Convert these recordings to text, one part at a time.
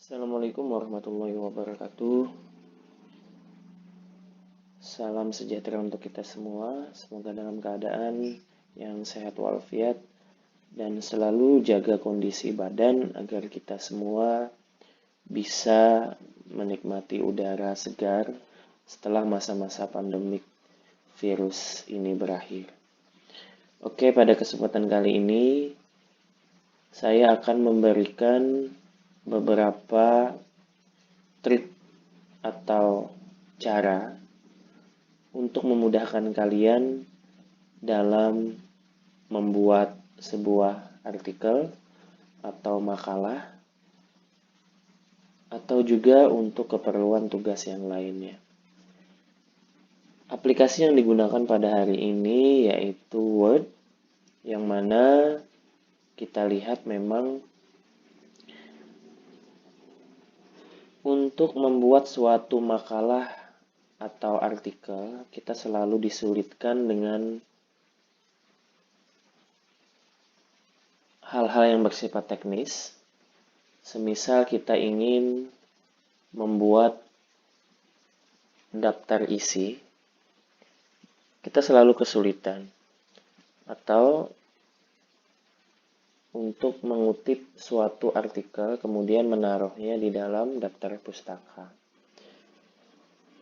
Assalamualaikum warahmatullahi wabarakatuh. Salam sejahtera untuk kita semua. Semoga dalam keadaan yang sehat walafiat dan selalu jaga kondisi badan agar kita semua bisa menikmati udara segar setelah masa-masa pandemik virus ini berakhir. Oke, pada kesempatan kali ini saya akan memberikan beberapa trik atau cara untuk memudahkan kalian dalam membuat sebuah artikel atau makalah atau juga untuk keperluan tugas yang lainnya. Aplikasi yang digunakan pada hari ini yaitu Word, yang mana kita lihat memang untuk membuat suatu makalah atau artikel, kita selalu disulitkan dengan hal-hal yang bersifat teknis. Semisal kita ingin membuat daftar isi, kita selalu kesulitan. Atau untuk mengutip suatu artikel, kemudian menaruhnya di dalam daftar pustaka.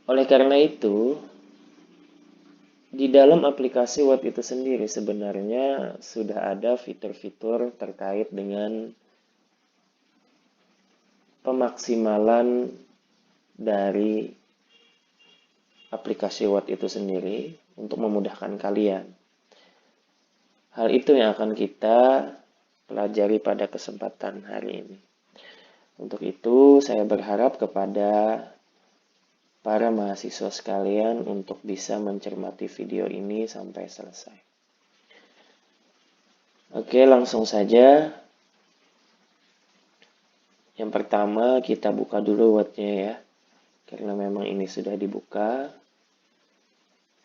Oleh karena itu, di dalam aplikasi Word itu sendiri sebenarnya sudah ada fitur-fitur terkait dengan pemaksimalan dari aplikasi Word itu sendiri untuk memudahkan kalian. Hal itu yang akan kita pelajari pada kesempatan hari ini. Untuk itu, saya berharap kepada para mahasiswa sekalian untuk bisa mencermati video ini sampai selesai. Oke, langsung saja. Yang pertama, kita buka dulu Word-nya ya. Karena memang ini sudah dibuka.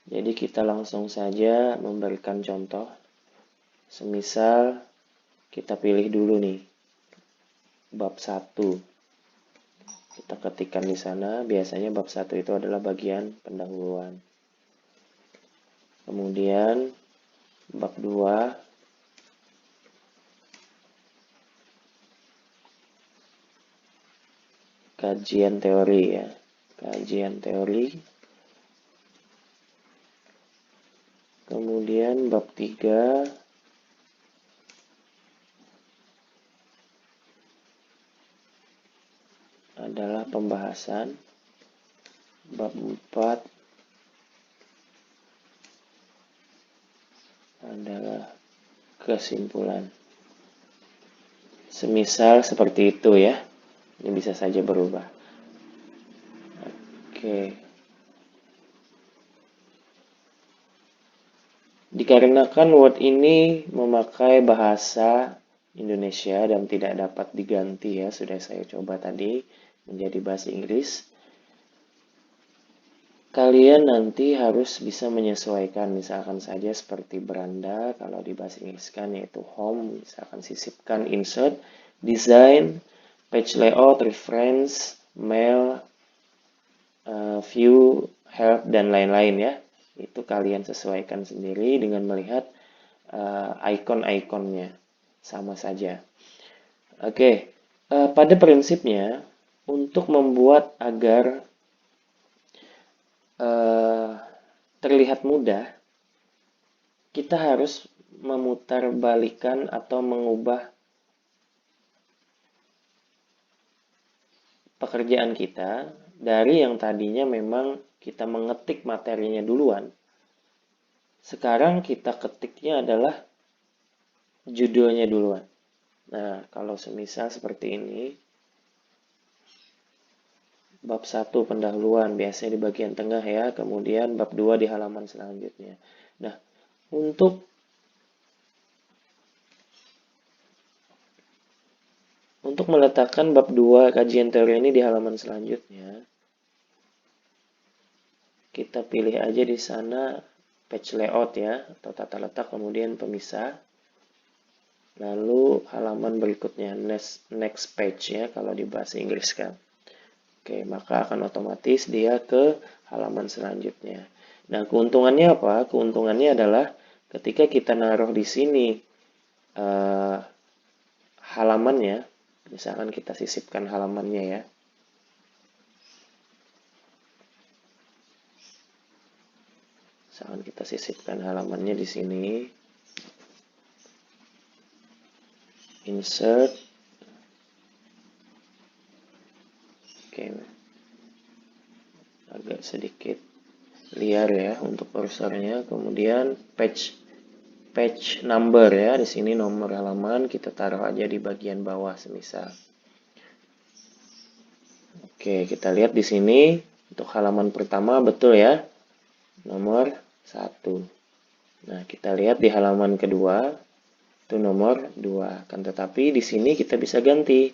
Jadi kita langsung saja memberikan contoh. Semisal kita pilih dulu nih bab 1. Kita ketikkan di sana, biasanya bab 1 itu adalah bagian pendahuluan. Kemudian bab 2 kajian teori ya. Kajian teori. Kemudian bab 3 adalah pembahasan. Bab 4 adalah kesimpulan. Semisal seperti itu ya. Ini bisa saja berubah. Oke. Dikarenakan Word ini memakai bahasa Indonesia dan tidak dapat diganti ya, sudah saya coba tadi menjadi bahasa Inggris. Kalian nanti harus bisa menyesuaikan, misalkan saja seperti beranda, kalau di bahasa Inggris kan yaitu home, misalkan sisipkan, insert, design, page layout, reference, mail, view, help, dan lain-lain ya. Itu kalian sesuaikan sendiri dengan melihat icon-iconnya, sama saja. Oke, pada prinsipnya untuk membuat agar terlihat mudah, kita harus memutarbalikan atau mengubah pekerjaan kita dari yang tadinya memang kita mengetik materinya duluan. Sekarang kita ketiknya adalah judulnya duluan. Nah, kalau semisal seperti ini, bab 1 pendahuluan biasanya di bagian tengah ya, kemudian bab 2 di halaman selanjutnya. Nah, untuk meletakkan bab 2 kajian teori ini di halaman selanjutnya, kita pilih aja di sana page layout ya, atau tata letak, kemudian pemisah. lalu halaman berikutnya, next page ya kalau di bahasa Inggris kan. Oke, maka akan otomatis dia ke halaman selanjutnya. Nah, keuntungannya apa? Keuntungannya adalah ketika kita naruh di sini halamannya, misalkan kita sisipkan halamannya ya. Misalkan kita sisipkan halamannya di sini. Insert. Oke. Agak sedikit liar ya untuk kursornya. Kemudian page number ya. Di sini nomor halaman kita taruh aja di bagian bawah semisal. Oke, kita lihat di sini untuk halaman pertama betul ya. Nomor 1. Nah, kita lihat di halaman kedua itu nomor 2. Kan tetapi di sini kita bisa ganti.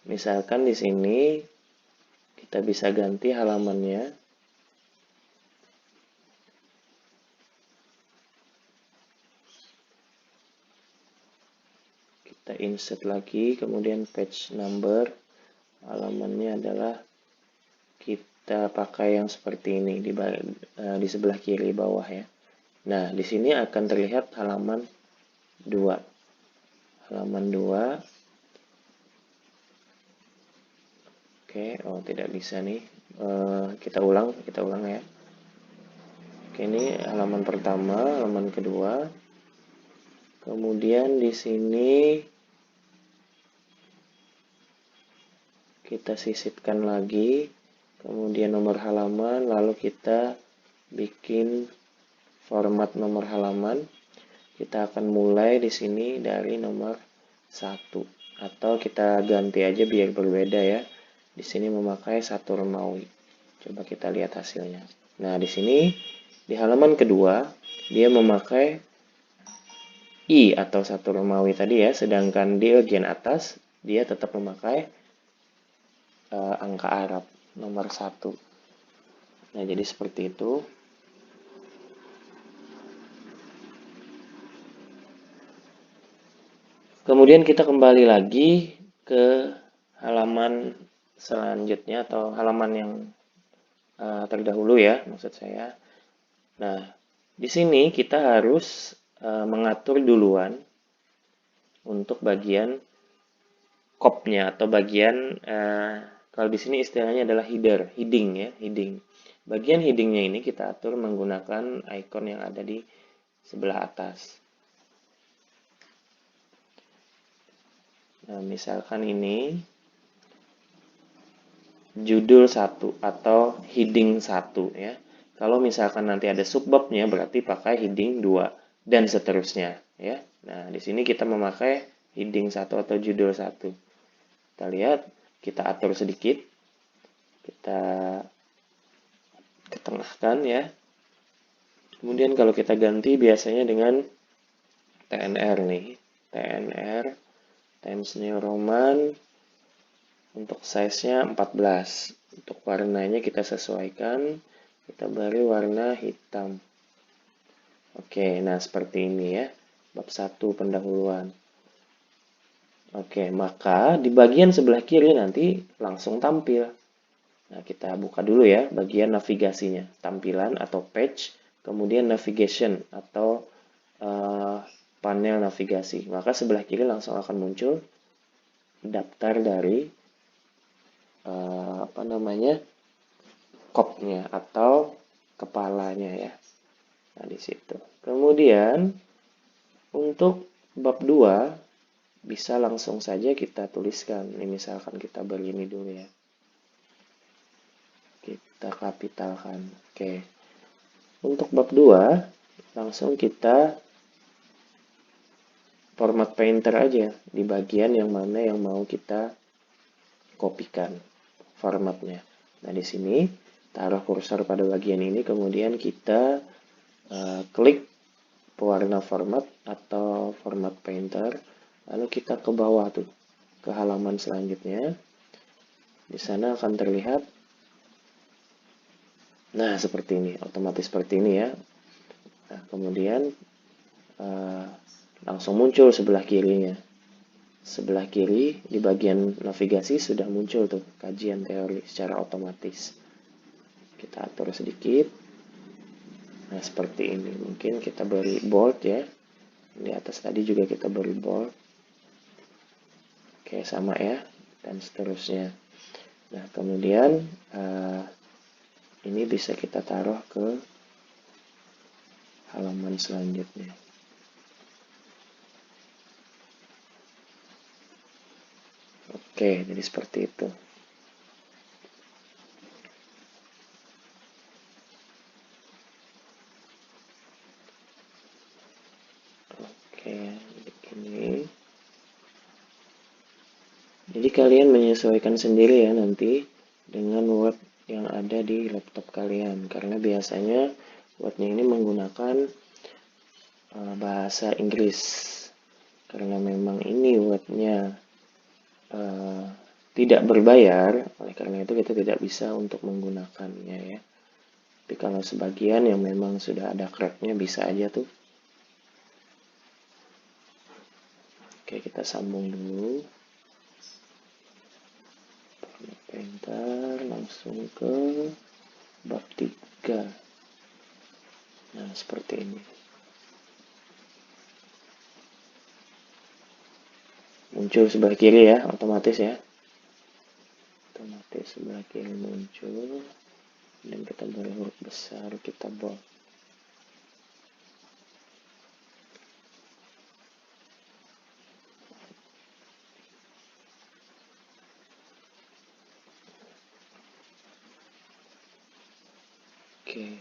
Misalkan di sini kita bisa ganti halamannya. Kita insert lagi, kemudian page number. Halamannya adalah kita pakai yang seperti ini di sebelah kiri bawah ya. Nah, di sini akan terlihat halaman 2. Halaman 2. Oke, oh tidak bisa nih. Kita ulang ya. Oke, ini halaman pertama, halaman kedua. Kemudian di sini kita sisipkan lagi, kemudian nomor halaman, lalu kita bikin format nomor halaman. Kita akan mulai di sini dari nomor 1 atau kita ganti aja biar berbeda ya. Di sini memakai 1 Romawi. Coba kita lihat hasilnya. Nah, di sini di halaman kedua dia memakai I atau 1 Romawi tadi ya, sedangkan di bagian atas dia tetap memakai angka Arab nomor 1. Nah, jadi seperti itu. Kemudian kita kembali lagi ke halaman selanjutnya atau halaman yang terdahulu ya, maksud saya. Nah, di sini kita harus mengatur duluan untuk bagian kopnya atau bagian kalau di sini istilahnya adalah heading ya, heading. Bagian headingnya ini kita atur menggunakan icon yang ada di sebelah atas. Nah, misalkan ini judul 1 atau heading 1 ya. Kalau misalkan nanti ada subbabnya berarti pakai heading 2 dan seterusnya ya. Nah, di sini kita memakai heading 1 atau judul 1. Kita lihat, kita atur sedikit. Kita ketengahkan ya. Kemudian kalau kita ganti biasanya dengan TNR nih. TNR Times New Roman untuk size-nya 14. Untuk warnanya kita sesuaikan. Kita beri warna hitam. Oke, nah seperti ini ya. Bab 1 pendahuluan. Oke, maka di bagian sebelah kiri nanti langsung tampil. Nah, kita buka dulu ya bagian navigasinya. Tampilan atau page, kemudian navigation atau panel navigasi. Maka sebelah kiri langsung akan muncul daftar dari kopnya atau kepalanya ya. Nah, di situ. Kemudian untuk bab 2 bisa langsung saja kita tuliskan. Ini misalkan kita begini dulu ya. Kita kapitalkan. Oke. Untuk bab 2 langsung kita format painter aja di bagian yang mana yang mau kita kopikan formatnya. Nah, di sini taruh kursor pada bagian ini, kemudian kita klik pewarna format atau format painter, lalu kita ke bawah tuh, ke halaman selanjutnya. Di sana akan terlihat, nah seperti ini, otomatis seperti ini ya. Nah, kemudian langsung muncul sebelah kirinya. Sebelah kiri di bagian navigasi sudah muncul tuh kajian teori secara otomatis. Kita atur sedikit. Nah, seperti ini. Mungkin kita beri bold ya. Di atas tadi juga kita beri bold. Oke, sama ya. Dan seterusnya. Nah, kemudian ini bisa kita taruh ke halaman selanjutnya. Oke, jadi seperti itu. Oke, ini. Jadi kalian menyesuaikan sendiri ya nanti dengan Word yang ada di laptop kalian. Karena biasanya Word-nya ini menggunakan bahasa Inggris. Karena memang ini Word-nya tidak berbayar, oleh karena itu kita tidak bisa untuk menggunakannya ya. Tapi kalau sebagian yang memang sudah ada crack-nya bisa aja tuh. Oke, kita sambung dulu. Painter langsung ke bab 3. Nah, seperti ini. Muncul sebelah kiri ya, otomatis ya. Otomatis sebelah kiri muncul. Dan kita beri huruf besar, kita bold. Oke.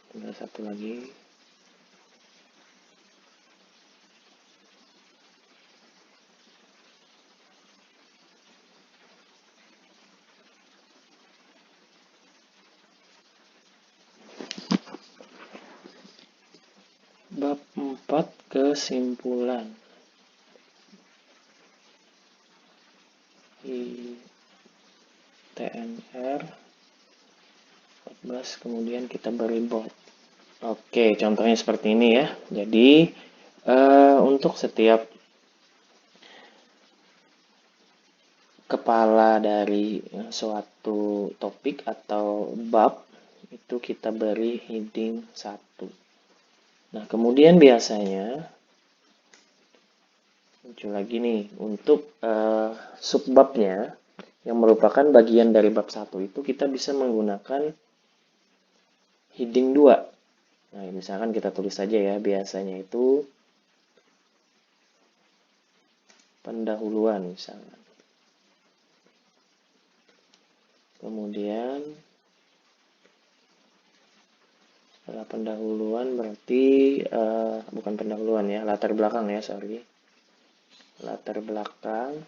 Tinggal satu lagi. Bab 4 kesimpulan. TNR 14 kemudian kita beri bold. Oke, contohnya seperti ini ya. Jadi untuk setiap kepala dari suatu topik atau bab itu kita beri heading 1. Nah, kemudian biasanya muncul lagi nih untuk subbabnya yang merupakan bagian dari bab 1 itu kita bisa menggunakan heading 2. Nah, misalkan kita tulis saja ya, biasanya itu pendahuluan misalnya. Kemudian setelah pendahuluan berarti bukan pendahuluan ya, latar belakang ya, sorry. Latar belakang.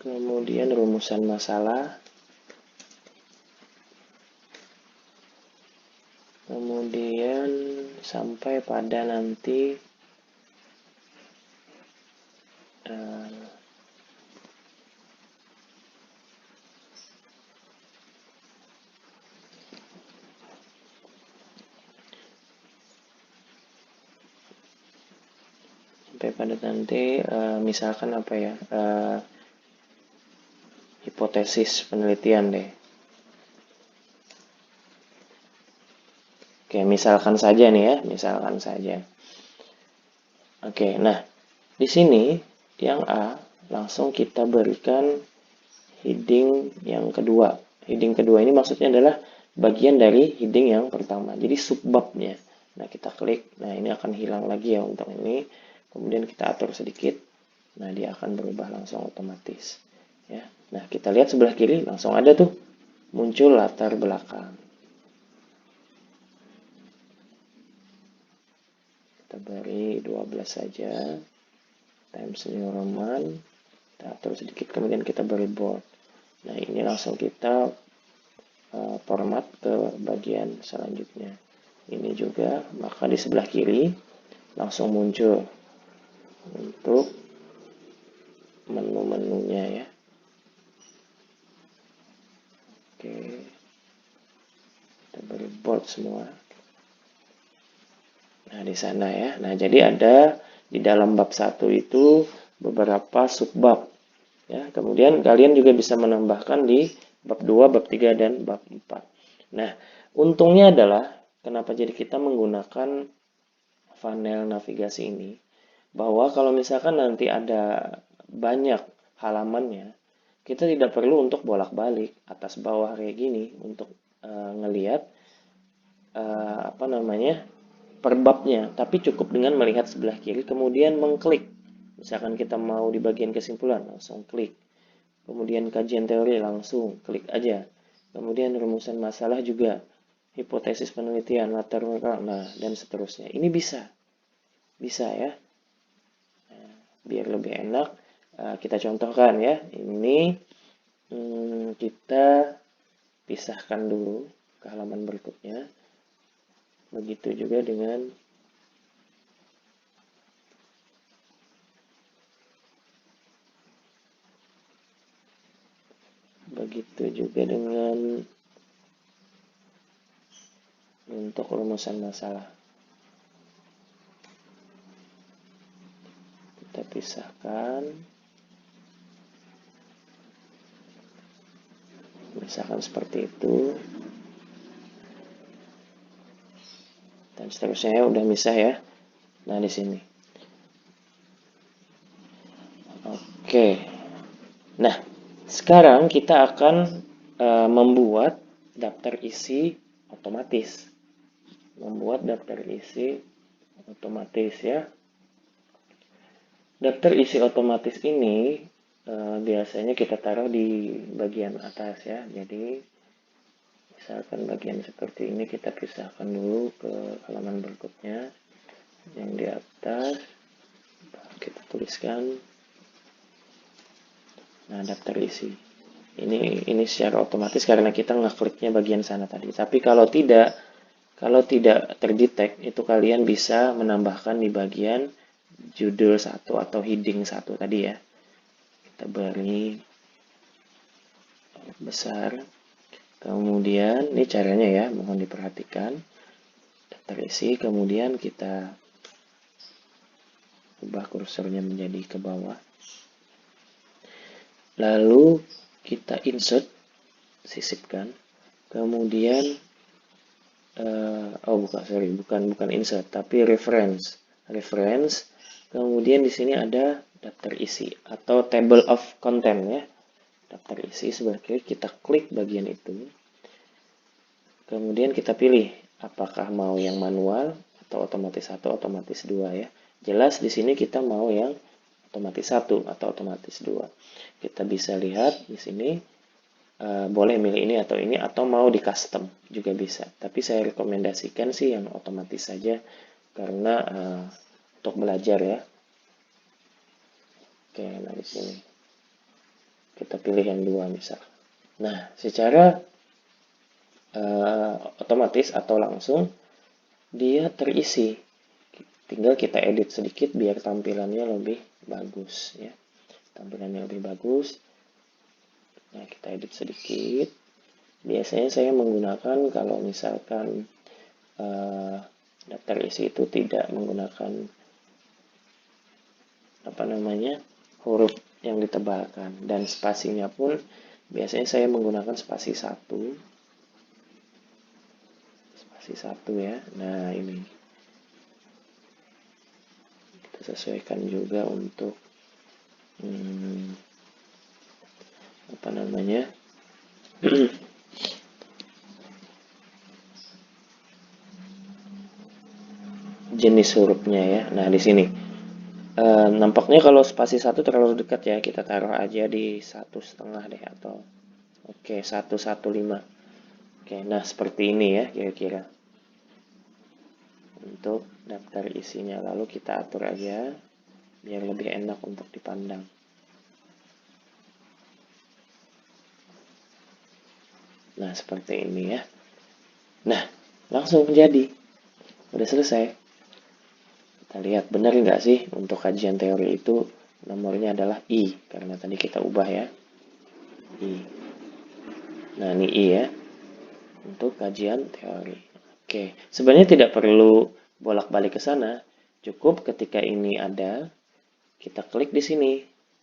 Kemudian rumusan masalah. Kemudian sampai pada nanti misalkan apa ya, hipotesis penelitian deh. Oke, misalkan saja nih ya, misalkan saja. Oke, nah di sini yang A langsung kita berikan heading yang kedua. Heading kedua ini maksudnya adalah bagian dari heading yang pertama. Jadi subbabnya. Nah, kita klik. Nah, ini akan hilang lagi ya untuk ini. Kemudian kita atur sedikit. Nah, dia akan berubah langsung otomatis. Ya. Nah, kita lihat sebelah kiri langsung ada tuh muncul latar belakang. Kita beri 12 saja. Times New Roman. Kita atur sedikit, kemudian kita beri bold. Nah, ini langsung kita format ke bagian selanjutnya. Ini juga, maka di sebelah kiri langsung muncul untuk menu-menunya ya. Oke. beri bold semua. Nah, di sana ya. Nah, jadi ada di dalam bab 1 itu beberapa subbab. Ya, kemudian kalian juga bisa menambahkan di bab 2, bab 3, dan bab 4. Nah, untungnya adalah kenapa jadi kita menggunakan funnel navigasi ini, bahwa kalau misalkan nanti ada banyak halamannya, kita tidak perlu untuk bolak-balik atas bawah kayak gini untuk ngelihat per babnya, tapi cukup dengan melihat sebelah kiri kemudian mengklik. Misalkan kita mau di bagian kesimpulan, langsung klik. Kemudian kajian teori, langsung klik aja. Kemudian rumusan masalah juga, hipotesis penelitian, latar belakang, nah dan seterusnya. Ini bisa ya. Nah, biar lebih enak, kita contohkan ya. Ini kita pisahkan dulu ke halaman berikutnya. Begitu juga dengan untuk rumusan masalah. Kita pisahkan. Misalkan seperti itu. Dan seterusnya ya, udah misah ya. Nah, di sini. Oke. Nah, sekarang kita akan membuat daftar isi otomatis. Ya. Daftar isi otomatis ini biasanya kita taruh di bagian atas ya. Jadi misalkan bagian seperti ini kita pisahkan dulu ke halaman berikutnya. Yang di atas kita tuliskan, nah, daftar isi. Ini secara otomatis karena kita ngekliknya bagian sana tadi. Tapi kalau tidak terdetek, itu kalian bisa menambahkan di bagian judul 1 atau heading 1 tadi ya. Kita beri besar. Kemudian ini caranya ya, mohon diperhatikan. Daftar isi, kemudian kita ubah kursornya menjadi ke bawah. Lalu kita insert, sisipkan. Kemudian bukan insert, tapi reference. Kemudian di sini ada daftar isi atau table of content ya. Daftar isi sebelah kiri, kita klik bagian itu. Kemudian kita pilih apakah mau yang manual atau otomatis 1, otomatis 2 ya. Jelas di sini kita mau yang otomatis 1 atau otomatis 2. Kita bisa lihat di sini boleh milih ini atau mau di custom juga bisa. Tapi saya rekomendasikan sih yang otomatis saja karena untuk belajar ya. Oke, nah di sini kita pilih yang 2 misal. Nah, secara otomatis atau langsung dia terisi. Tinggal kita edit sedikit biar tampilannya lebih bagus ya. Nah, kita edit sedikit. Biasanya saya menggunakan kalau misalkan daftar isi itu tidak menggunakan huruf yang ditebalkan, dan spasinya pun biasanya saya menggunakan spasi 1 ya. Nah, ini kita sesuaikan juga untuk jenis hurufnya ya. Nah, di sini nampaknya kalau spasi 1 terlalu dekat ya, kita taruh aja di 1,5 deh atau 1,15. Oke, nah seperti ini ya kira-kira untuk daftar isinya. Lalu kita atur aja biar lebih enak untuk dipandang. Nah, seperti ini ya. Nah, langsung jadi. Udah selesai. Kita lihat benar nggak sih untuk kajian teori itu nomornya adalah I. Karena tadi kita ubah ya. I. Nah, ini I ya. untuk kajian teori. Oke, sebenarnya tidak perlu bolak-balik ke sana. Cukup ketika ini ada, kita klik di sini.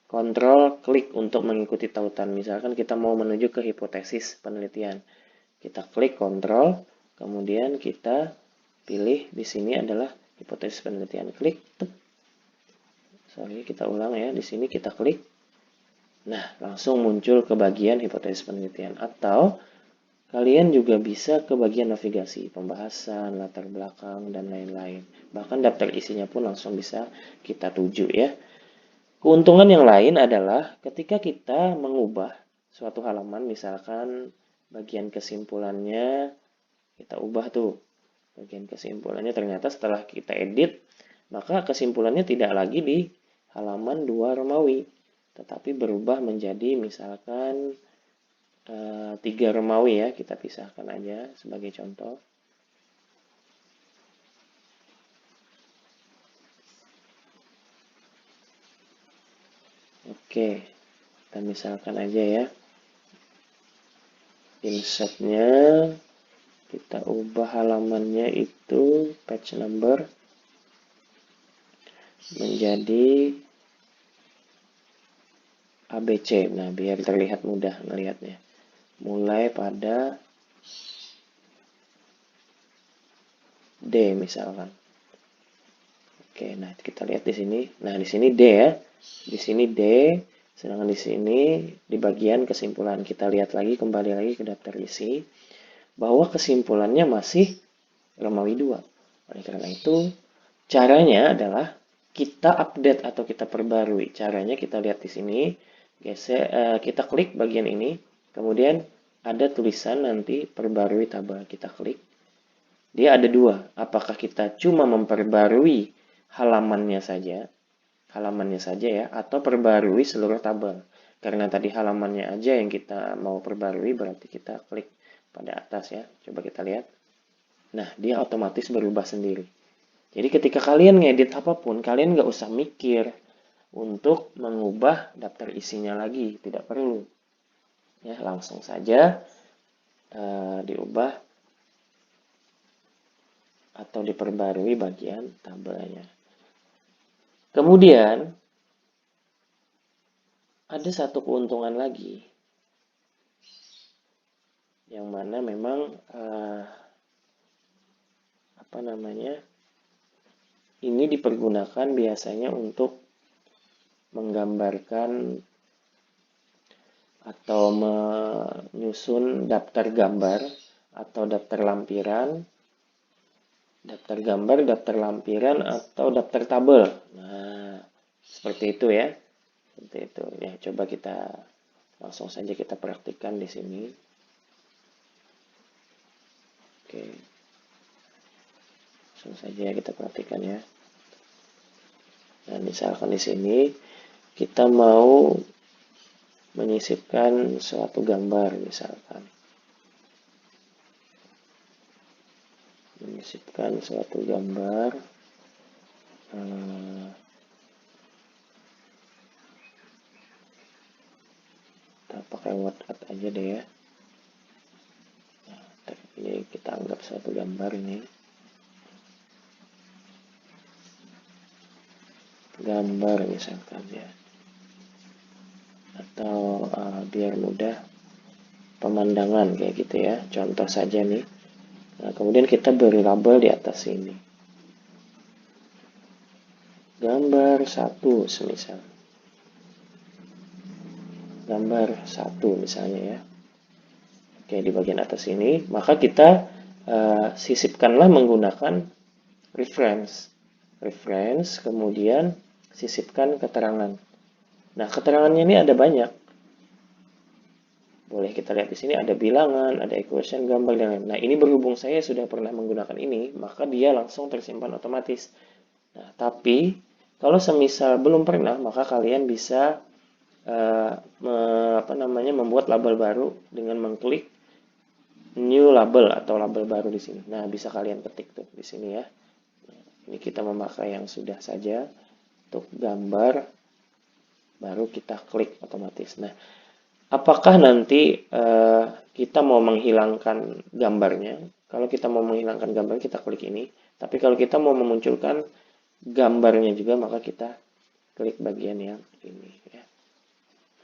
Kontrol klik untuk mengikuti tautan. Misalkan kita mau menuju ke hipotesis penelitian. Kita klik kontrol, kemudian kita pilih di sini adalah hipotesis penelitian. Klik, sorry, kita ulang ya. Di sini kita klik. Nah, langsung muncul ke bagian hipotesis penelitian. Atau kalian juga bisa ke bagian navigasi, pembahasan, latar belakang, dan lain-lain. Bahkan daftar isinya pun langsung bisa kita tuju ya. Keuntungan yang lain adalah ketika kita mengubah suatu halaman, misalkan bagian kesimpulannya, kita ubah tuh. Bagian kesimpulannya ternyata setelah kita edit, maka kesimpulannya tidak lagi di halaman 2 Romawi, tetapi berubah menjadi misalkan 3 Romawi ya, kita pisahkan aja sebagai contoh. Oke, kita misalkan aja ya. Insertnya kita ubah halamannya itu page number menjadi ABC. Nah, biar terlihat mudah melihatnya. Mulai pada D misalkan. Oke, nah kita lihat di sini. Nah, di sini D ya. Di sini D, sedangkan di sini di bagian kesimpulan. Kita lihat lagi, kembali lagi ke daftar isi, bahwa kesimpulannya masih Romawi 2. Oleh karena itu, caranya adalah kita update atau kita perbarui. Caranya kita lihat di sini, kita klik bagian ini, kemudian ada tulisan nanti perbarui tabel. Kita klik. Dia ada dua. Apakah kita cuma memperbarui halamannya saja ya, atau perbarui seluruh tabel. Karena tadi halamannya aja yang kita mau perbarui, berarti kita klik pada atas ya. Coba kita lihat. Nah, dia otomatis berubah sendiri. Jadi ketika kalian ngedit apapun, kalian nggak usah mikir untuk mengubah daftar isinya lagi. Tidak perlu. Ya, langsung saja diubah atau diperbarui bagian tabelnya. Kemudian, ada satu keuntungan lagi, yang mana memang ini dipergunakan biasanya untuk menggambarkan atau menyusun daftar gambar atau daftar lampiran, daftar gambar, daftar lampiran, atau daftar tabel. Nah, seperti itu ya. Seperti itu. Ya, coba kita langsung saja kita praktikkan di sini. Oke. Langsung saja kita praktikkan ya. Nah, misalkan di sini kita mau menyisipkan suatu gambar, misalkan. Menyisipkan suatu gambar. Kita pakai WordArt aja deh ya. Nah, tapi kita anggap suatu gambar ini. Gambar misalkan ya. Atau biar mudah, pemandangan kayak gitu ya. Contoh saja nih. Nah, kemudian kita beri label di atas ini. Gambar 1 semisal. Gambar 1 misalnya ya. Oke, di bagian atas ini, maka kita sisipkanlah menggunakan reference. Reference, kemudian sisipkan keterangan. Nah, keterangannya ini ada banyak. Boleh kita lihat di sini ada bilangan, ada equation, gambar, dan lain-lain. Nah, ini berhubung saya sudah pernah menggunakan ini, maka dia langsung tersimpan otomatis. Nah, tapi kalau semisal belum pernah, maka kalian bisa membuat label baru dengan mengklik new label atau label baru di sini. Nah, bisa kalian ketik tuh di sini ya. Nah, ini kita memakai yang sudah saja untuk gambar, baru kita klik otomatis. Nah, Apakah nanti kita mau menghilangkan gambarnya? Kalau kita mau menghilangkan gambar, kita klik ini. Tapi kalau kita mau memunculkan gambarnya juga, maka kita klik bagian yang ini. Ya.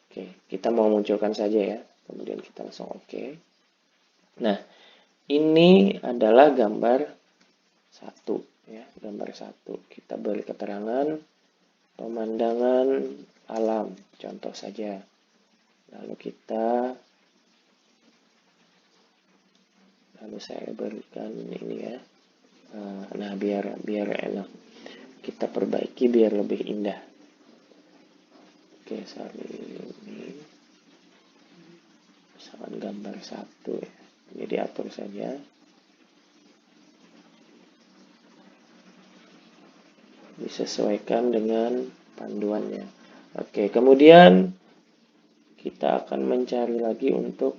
Oke, kita mau munculkan saja ya. Kemudian kita langsung oke. Nah, ini adalah gambar satu. Ya, gambar satu. Kita beri keterangan pemandangan alam, contoh saja. Lalu saya berikan ini ya. Nah, biar enak. Kita perbaiki biar lebih indah. Oke, sorry ini misalkan gambar satu ya. Jadi atur saja. Disesuaikan dengan panduannya. Oke, kemudian kita akan mencari lagi untuk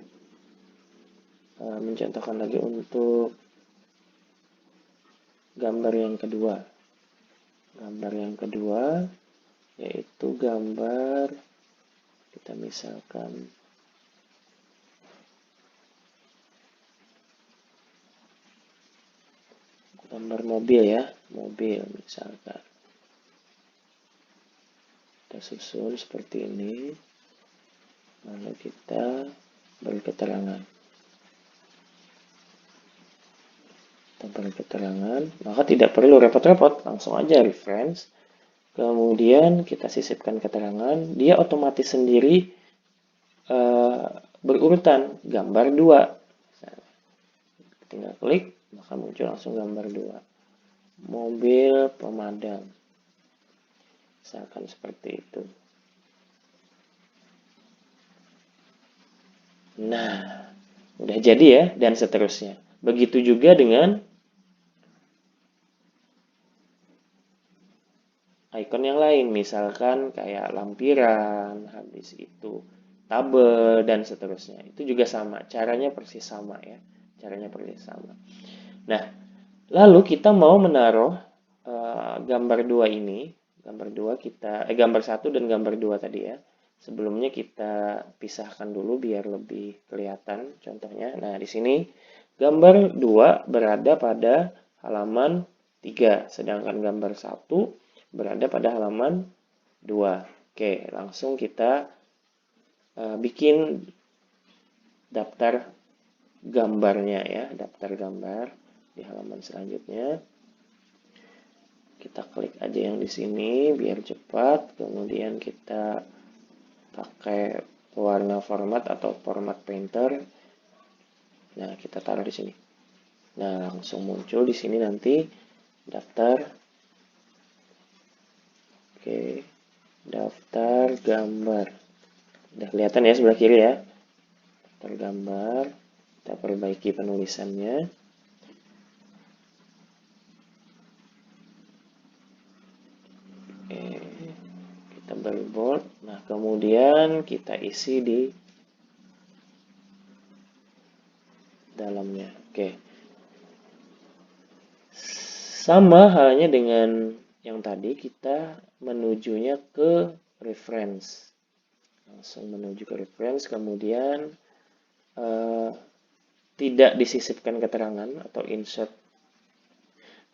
mencontohkan lagi untuk gambar yang kedua. Gambar yang kedua yaitu gambar, kita misalkan gambar mobil ya, mobil misalkan. Kita susun seperti ini, lalu kita beri keterangan. Kita beri keterangan, maka tidak perlu repot-repot, langsung aja reference. Kemudian kita sisipkan keterangan, dia otomatis sendiri berurutan gambar 2. Tinggal klik, maka muncul langsung gambar 2. Mobil pemadam. Misalkan seperti itu. Nah, udah jadi ya, dan seterusnya. Begitu juga dengan icon yang lain, misalkan kayak lampiran, habis itu tabel, dan seterusnya. Itu juga sama, caranya persis sama ya. Caranya persis sama. Nah, lalu kita mau menaruh gambar 2 ini, gambar 1 dan gambar 2 tadi ya. Sebelumnya kita pisahkan dulu biar lebih kelihatan contohnya. Nah, di sini gambar 2 berada pada halaman 3, sedangkan gambar 1 berada pada halaman 2. Oke, langsung kita bikin daftar gambarnya ya, daftar gambar di halaman selanjutnya. Kita klik aja yang di sini biar cepat, kemudian kita pakai warna format atau format painter. Nah, kita taruh di sini. Nah, langsung muncul di sini nanti daftar. Oke, daftar gambar. Udah kelihatan ya sebelah kiri ya. Daftar gambar. Kita perbaiki penulisannya. Oke, kita beri bold. Nah, kemudian kita isi di dalamnya. Oke. Sama halnya dengan yang tadi, kita menujunya ke reference. Langsung menuju ke reference, kemudian tidak disisipkan keterangan atau insert.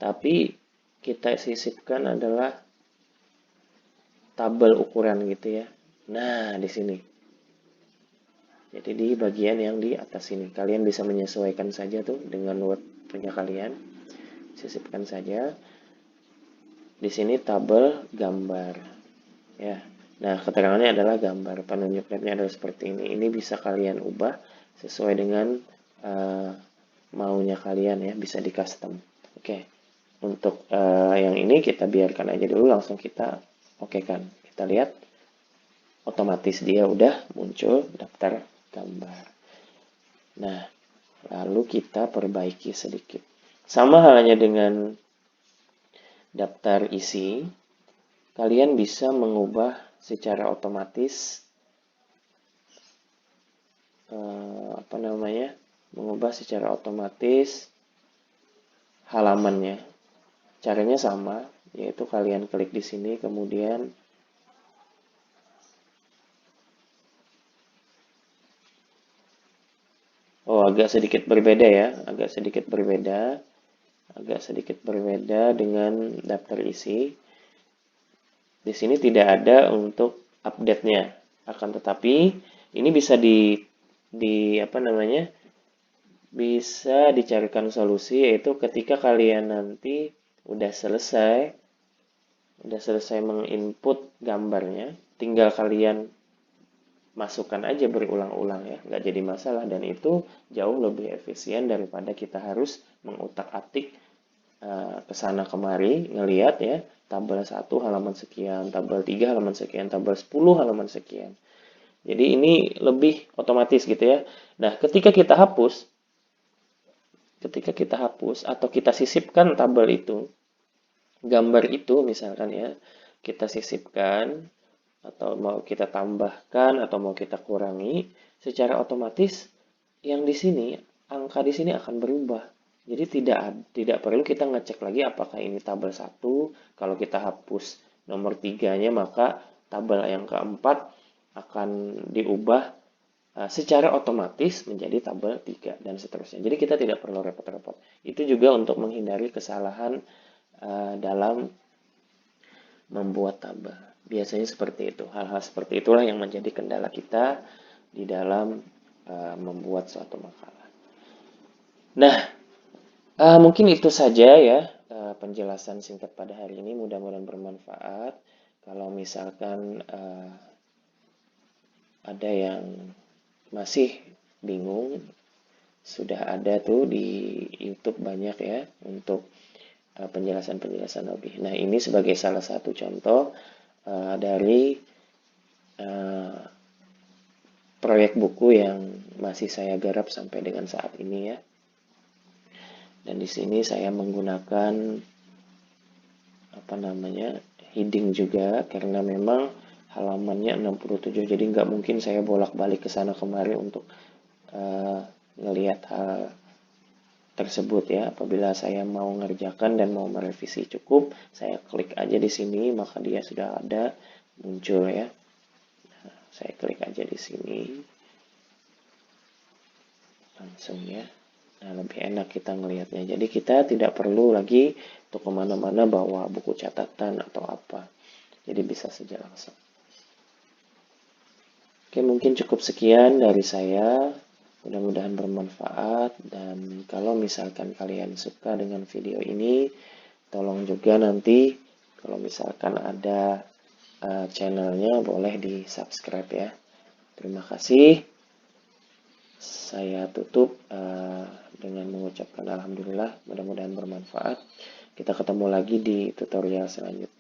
Tapi kita sisipkan adalah tabel ukuran gitu ya. Nah, di sini. Jadi di bagian yang di atas ini. Kalian bisa menyesuaikan saja tuh dengan Word punya kalian. Sisipkan saja. Di sini tabel gambar. Ya. Nah, keterangannya adalah gambar. Penunjuk labnya adalah seperti ini. Ini bisa kalian ubah sesuai dengan maunya kalian ya. Bisa di custom. Oke. Untuk yang ini kita biarkan aja dulu. Langsung kita okekan. Kita lihat. Otomatis dia udah muncul daftar gambar. Nah, lalu kita perbaiki sedikit. Sama halnya dengan daftar isi, kalian bisa mengubah secara otomatis mengubah secara otomatis halamannya. Caranya sama, yaitu kalian klik di sini, kemudian agak sedikit berbeda ya, agak sedikit berbeda dengan daftar isi. Di sini tidak ada untuk update-nya. Akan tetapi ini bisa bisa dicarikan solusi, yaitu ketika kalian nanti udah selesai menginput gambarnya, tinggal kalian masukkan aja berulang-ulang ya, nggak jadi masalah, dan itu jauh lebih efisien daripada kita harus mengutak-atik ke sana kemari ngelihat ya, tabel 1 halaman sekian, tabel 3 halaman sekian, tabel 10 halaman sekian. Jadi ini lebih otomatis gitu ya. Nah, ketika kita hapus atau kita sisipkan tabel itu, gambar itu misalkan ya, kita sisipkan atau mau kita tambahkan atau mau kita kurangi, secara otomatis yang di sini, angka di sini akan berubah. Jadi tidak perlu kita ngecek lagi apakah ini tabel 1, kalau kita hapus nomor 3-nya maka tabel yang keempat akan diubah secara otomatis menjadi tabel 3 dan seterusnya. Jadi kita tidak perlu repot-repot. Itu juga untuk menghindari kesalahan dalam membuat tabel. Biasanya seperti itu. Hal-hal seperti itulah yang menjadi kendala kita di dalam membuat suatu makalah. Nah, mungkin itu saja ya penjelasan singkat pada hari ini. Mudah-mudahan bermanfaat. Kalau misalkan ada yang masih bingung, sudah ada tuh di YouTube banyak ya untuk penjelasan-penjelasan lebih. Nah, ini sebagai salah satu contoh dari proyek buku yang masih saya garap sampai dengan saat ini ya. Dan di sini saya menggunakan heading juga karena memang halamannya 67, jadi nggak mungkin saya bolak-balik ke sana kemari untuk ngelihat hal tersebut ya. Apabila saya mau ngerjakan dan mau merevisi, cukup saya klik aja di sini, maka dia sudah ada muncul ya. Nah, saya klik aja di sini langsung ya. Nah, lebih enak kita ngelihatnya. Jadi kita tidak perlu lagi untuk kemana-mana bawa buku catatan atau apa. Jadi bisa saja langsung. Oke, mungkin cukup sekian dari saya. Mudah-mudahan bermanfaat. Dan kalau misalkan kalian suka dengan video ini, tolong juga nanti kalau misalkan ada channelnya boleh di subscribe ya. Terima kasih. Saya tutup dengan mengucapkan alhamdulillah. Mudah-mudahan bermanfaat. Kita ketemu lagi di tutorial selanjutnya.